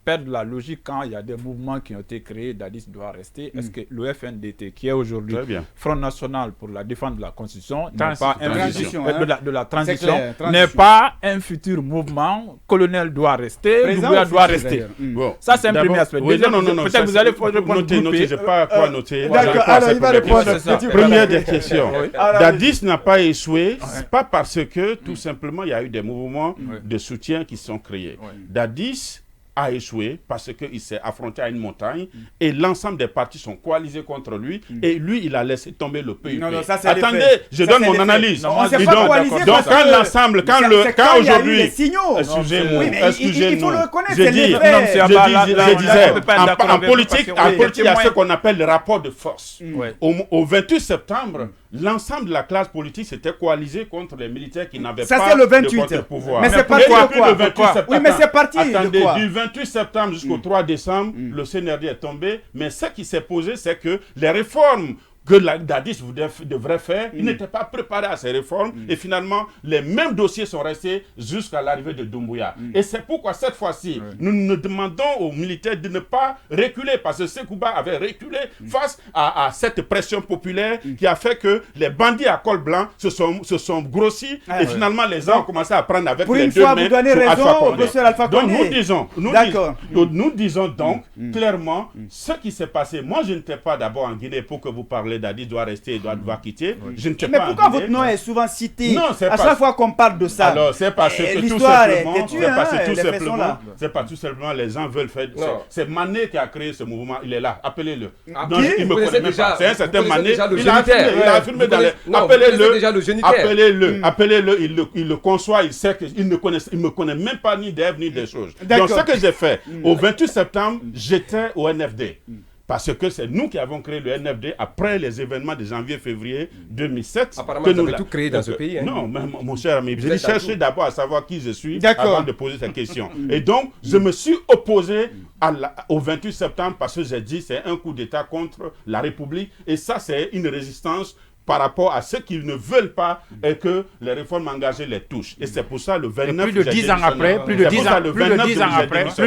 perdre la logique quand il y a des mouvements qui ont été créés. Dadis doit rester. Est-ce que le FNDT, qui est aujourd'hui Front National pour la défense de la Constitution, n'est pas de la transition, n'est pas un futur mouvement? Colonel doit rester, Doumbouya doit rester. Ça, c'est un premier aspect. Peut-être vous allez noter. Je n'ai pas quoi noter. D'accord, alors il va répondre. Première des questions. Dadis n'a pas échoué, pas parce que tout simplement il y a eu des mouvements de soutien qui sont créés. Dadis a échoué parce qu'il s'est affronté à une montagne et l'ensemble des partis sont coalisés contre lui et lui, il a laissé tomber le PUP. Attendez, je donne mon analyse. Donc, quand l'ensemble, quand aujourd'hui... Excusez-moi, il faut le reconnaître, je disais, en politique, il y a ce qu'on appelle le rapport de force. Au 28 septembre, l'ensemble de la classe politique s'était coalisée contre les militaires qui n'avaient pas de contre-pouvoir. Mais c'est parti de quoi? Oui, mais c'est parti de quoi? Du 28 septembre jusqu'au 3 décembre, le CNRD est tombé. Mais ce qui s'est posé, c'est que les réformes que Dadis devrait faire, il n'était pas préparé à ces réformes et finalement, les mêmes dossiers sont restés jusqu'à l'arrivée de Doumbouya. Et c'est pourquoi cette fois-ci, nous demandons aux militaires de ne pas reculer parce que Sekouba avait reculé face à cette pression populaire qui a fait que les bandits à col blanc se sont grossis et finalement les gens ont commencé à prendre avec les deux mains. Pour une fois, vous donnez raison au professeur Alpha Condé. Donc nous disons donc clairement ce qui s'est passé. Moi, je n'étais pas d'abord en Guinée pour que vous parlez Dadis doit rester et doit quitter. Je n'étais pas. Mais pourquoi votre nom est souvent cité à chaque fois qu'on parle de ça? Alors, c'est parce que tout simplement, les gens veulent faire. C'est Mané qui a créé ce mouvement. Il est là. Appelez-le. Non, il me connaît même pas. C'est un certain Mané. Il a affirmé dans les. Appelez-le. Il le conçoit. Il sait qu'il ne me connaît même pas ni d'Ève ni des choses. Donc, ce que j'ai fait, au 28 septembre, j'étais au NFD. Parce que c'est nous qui avons créé le NFD après les événements de janvier-février 2007. Apparemment, vous avez tout créé dans ce pays. Non, mon cher ami, je cherchais d'abord à savoir qui je suis avant de poser cette question. Et donc, je me suis opposé au 28 septembre parce que j'ai dit c'est un coup d'État contre la République. Et ça, c'est une résistance par rapport à ceux qui ne veulent pas et que les réformes engagées les touchent. Et c'est pour ça le 29... Plus de 10 ans après, plus de 10 ans après, c'est ce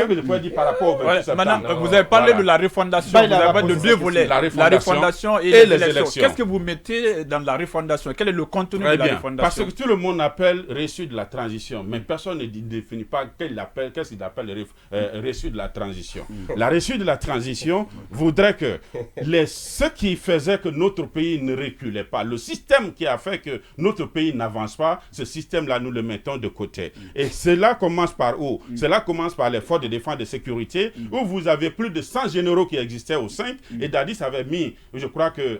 que je peux dire par rapport au 28 septembre. Maintenant, vous avez parlé de la refondation, vous avez parlé de deux volets, la refondation et les élections. Qu'est-ce que vous mettez dans la refondation? Quel est le contenu de la refondation? Parce que tout le monde appelle reçu de la transition, mais personne ne définit pas qu'est-ce qu'il appelle reçu de la transition. La reçue de la transition voudrait que ce qui faisait que notre pays ne reculait pas, le système qui a fait que notre pays n'avance pas, ce système-là, nous le mettons de côté. Et cela commence par où? Cela commence par les forces de défense et de sécurité, où vous avez plus de 100 généraux qui existaient au 5, et Dadis avait mis, je crois que...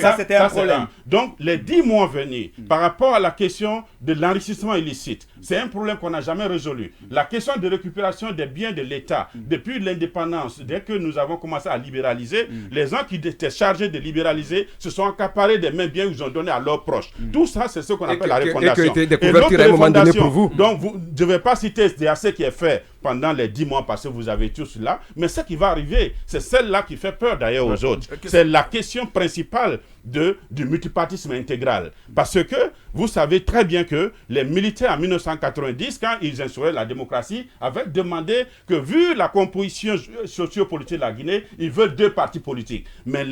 ça, c'était un problème. Donc, les 10 mois venus, par rapport à la question de l'enrichissement illicite, c'est un problème qu'on n'a jamais résolu. La question de récupération des biens de l'État, depuis l'indépendance, dès que nous avons commencé à libéraliser, les gens qui étaient chargés de libéraliser se sont accaparés des mêmes biens qu'ils ont donnés à leurs proches. Tout ça, c'est ce qu'on appelle la refondation. Et qui a été découvert à un moment donné pour vous. Donc, je ne vais pas citer ce qui est fait pendant les 10 mois parce que vous avez tout cela, mais ce qui va arriver, c'est celle-là qui fait peur d'ailleurs aux autres. C'est la question principale du multipartisme intégral. Parce que vous savez très bien que les militaires en 1990, quand ils instauraient la démocratie, avaient demandé que, vu la composition sociopolitique de la Guinée, ils veulent 2 partis politiques. Mais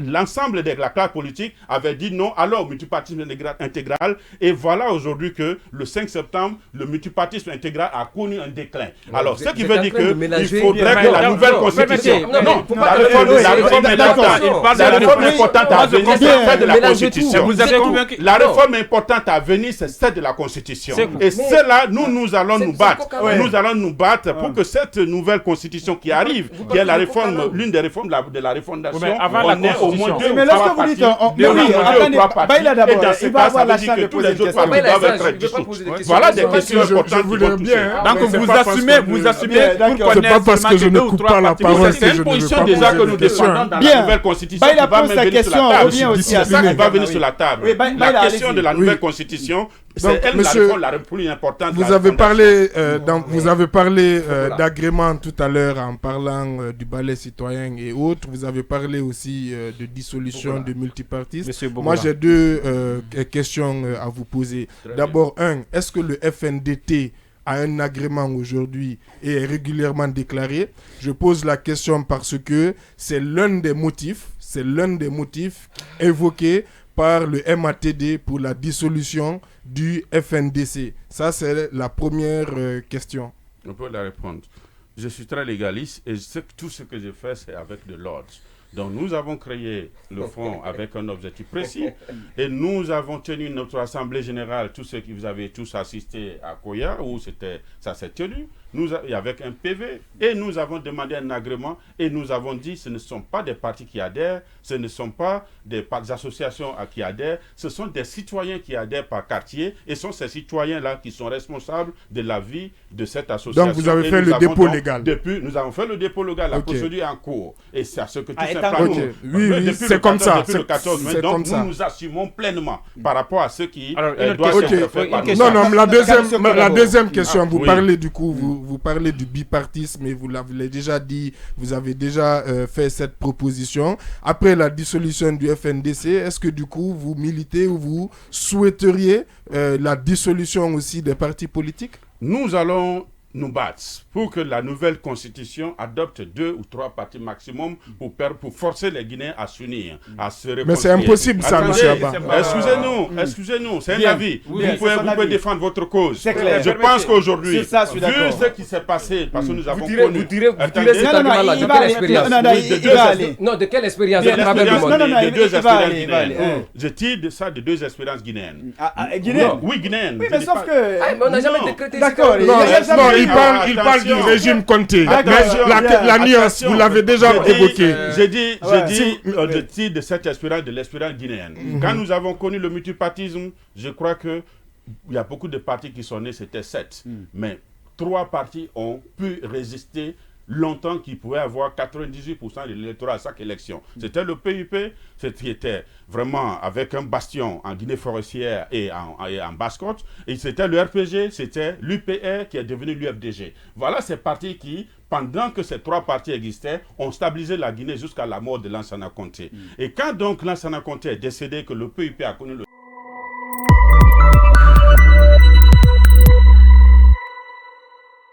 l'ensemble de la classe politique avait dit non, alors multipartisme intégral. Et voilà aujourd'hui que le 5 septembre, le multipartisme intégral a connu un déclin. Alors, ce qui veut dire qu'il faudrait que la nouvelle constitution... Non, la réforme importante à venir, c'est celle de la constitution. La réforme importante à venir, c'est celle de la constitution. Et cela, nous allons nous battre. Nous allons nous battre pour que cette nouvelle constitution qui arrive, qui est la réforme, l'une des réformes de la refondation, on ait au moins 2 ou 3 partis. Baïla d'abord, il va avoir la chance de poser des questions. Voilà des questions importantes. Donc vous assumez c'est pas parce que je ne coupe pas la parole que je ne veux pas poser de questions. Dans la nouvelle constitution qui va même venir sur la table. C'est ça qui va venir sur la table. La question de la nouvelle constitution, c'est elle la plus importante. Vous avez parlé d'agrément tout à l'heure en parlant du balai citoyen et autres. Vous avez parlé aussi de dissolution de multipartisme. Moi, j'ai 2 questions à vous poser. D'abord, est-ce que le FNDT a un agrément aujourd'hui et est régulièrement déclaré. Je pose la question parce que c'est l'un des motifs évoqués par le MATD pour la dissolution du FNDC. Ça, c'est la première question. On peut la répondre. Je suis très légaliste et tout ce que je fais, c'est avec de l'ordre. Donc nous avons créé le front avec un objectif précis et nous avons tenu notre assemblée générale, tous ceux qui vous avez tous assisté à Koya, où ça s'est tenu, avec un PV, et nous avons demandé un agrément et nous avons dit ce ne sont pas des partis qui adhèrent, ce ne sont pas des associations qui adhèrent, ce sont des citoyens qui adhèrent par quartier et sont ces citoyens-là qui sont responsables de la vie de cette association. Donc vous avez fait le dépôt légal. Nous avons fait le dépôt légal, la procédure est en cours et c'est à ce que tout simplement... Oui, c'est comme ça. Depuis le 14 mai, donc nous assumons pleinement par rapport à ce qui doit être fait par nous. Non, la deuxième question, vous parlez du coup, vous parlez du bipartisme et vous l'avez déjà dit, vous avez déjà fait cette proposition. Après la dissolution du FNDC, est-ce que du coup vous militez ou vous souhaiteriez la dissolution aussi des partis politiques? Nous allons nous battre pour que la nouvelle constitution adopte 2 ou 3 partis maximum pour forcer les Guinéens à s'unir, à se réconcilier. Mais c'est impossible ça, M. Abba. Excusez-nous, c'est un avis. Vous pouvez défendre votre cause. Je pense qu'aujourd'hui, vu ce qui s'est passé, parce que nous avons connu... Vous direz cet argument-là, de quelle expérience? Non, de quelle expérience? De 2 expériences guinéennes. Je tire de ça de 2 expériences guinéennes. Oui, guinéennes. Oui, mais sauf que... Mais on n'a jamais décrété... D'accord. Il parle du régime Conté. La nuance, vous l'avez déjà évoqué. J'ai dit de titre de cette espérance, de l'espérance guinéenne. Quand nous avons connu le multipartisme, je crois qu'il y a beaucoup de partis qui sont nés, c'était 7. Mais 3 partis ont pu résister longtemps, qui pouvaient avoir 98% de l'électorat à chaque élection. C'était le PUP, qui était vraiment avec un bastion en Guinée forestière et en Basse-Côte. Et c'était le RPG, c'était l'UPR qui est devenu l'UFDG. Voilà ces partis qui, pendant que ces 3 partis existaient, ont stabilisé la Guinée jusqu'à la mort de Lansana Conté. Et quand donc Lansana Conté est décédé, que le PUP a connu le